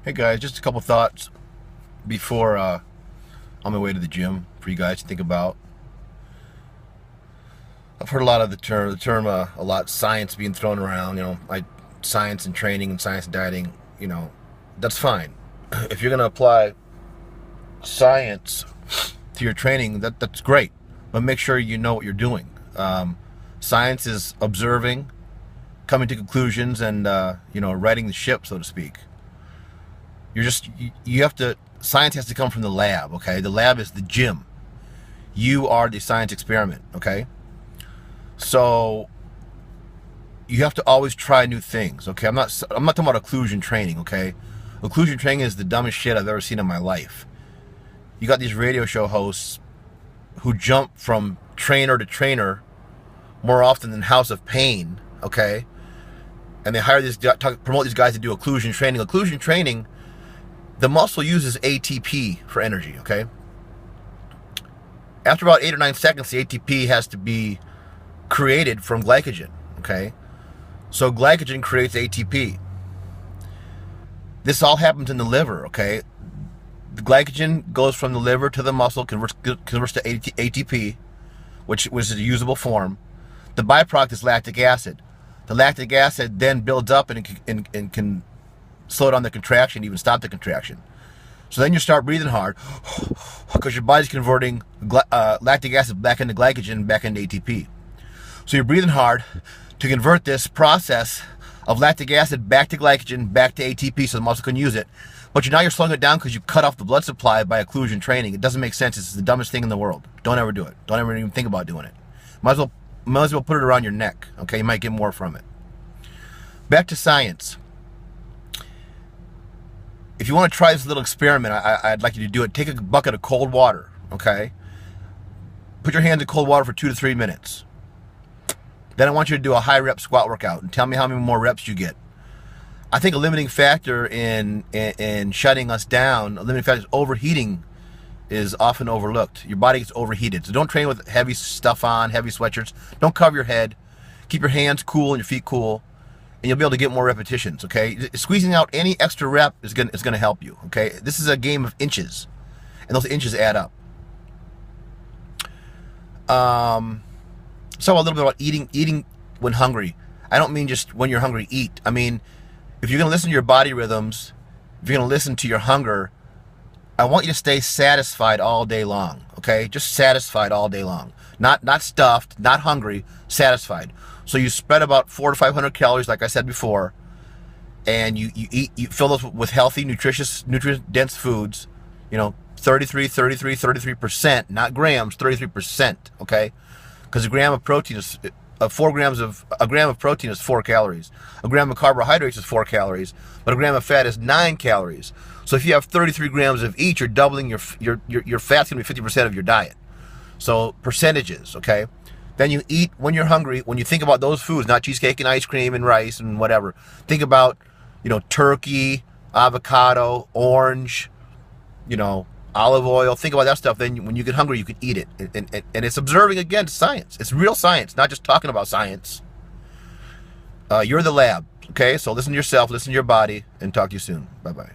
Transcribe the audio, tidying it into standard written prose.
Hey guys, just a couple thoughts before on my way to the gym for you guys to think about. I've heard a lot of the term a lot science being thrown around. Like science and training and science and dieting. That's fine. If you're gonna apply science to your training, that's great. But make sure you know what you're doing. Science is observing, coming to conclusions, and righting the ship, so to speak. You have to, science has to come from the lab, okay? The lab is the gym. You are the science experiment, okay? So you have to always try new things, okay? I'm not talking about occlusion training, okay? Occlusion training is the dumbest shit I've ever seen in my life. You got these radio show hosts who jump from trainer to trainer more often than House of Pain, okay? And they hire promote these guys to do occlusion training. Occlusion training, the muscle uses ATP for energy, okay? After about 8 or 9 seconds, the ATP has to be created from glycogen, okay? So glycogen creates ATP. This all happens in the liver, okay? The glycogen goes from the liver to the muscle, converts to ATP, which was a usable form. The byproduct is lactic acid. The lactic acid then builds up and can slow down the contraction, even stop the contraction. So then you start breathing hard because your body's converting lactic acid back into glycogen, back into ATP. So you're breathing hard to convert this process of lactic acid back to glycogen, back to ATP so the muscle can use it. But now you're slowing it down because you cut off the blood supply by occlusion training. It doesn't make sense. It's the dumbest thing in the world. Don't ever do it. Don't ever even think about doing it. Might as well put it around your neck, okay? You might get more from it. Back to science. If you want to try this little experiment, I'd like you to do it. Take a bucket of cold water, okay? Put your hands in cold water for 2 to 3 minutes. Then I want you to do a high rep squat workout and tell me how many more reps you get. I think a limiting factor in shutting us down, a limiting factor is overheating, is often overlooked. Your body gets overheated. So don't train with heavy stuff on, heavy sweatshirts. Don't cover your head. Keep your hands cool and your feet cool, and you'll be able to get more repetitions, okay? Squeezing out any extra rep is gonna help you, okay? This is a game of inches, and those inches add up. So a little bit about eating when hungry. I don't mean just when you're hungry, eat. I mean, if you're gonna listen to your body rhythms, if you're gonna listen to your hunger, I want you to stay satisfied all day long, okay? Just satisfied all day long. Not stuffed, not hungry, satisfied. So you spread about 400 to 500 calories, like I said before, and you fill those with healthy, nutrient-dense foods, 33%, not grams, 33%, okay? Because a gram of protein is, 4 grams of, a gram of protein is 4 calories. A gram of carbohydrates is 4 calories, but a gram of fat is 9 calories. So if you have 33 grams of each, you're doubling your fat's gonna be 50% of your diet. So percentages, okay? Then you eat when you're hungry. When you think about those foods, not cheesecake and ice cream and rice and whatever. Think about, turkey, avocado, orange, olive oil. Think about that stuff. Then when you get hungry, you can eat it. And it's observing, again, science. It's real science, not just talking about science. You're the lab, okay? So listen to yourself, listen to your body, and talk to you soon. Bye-bye.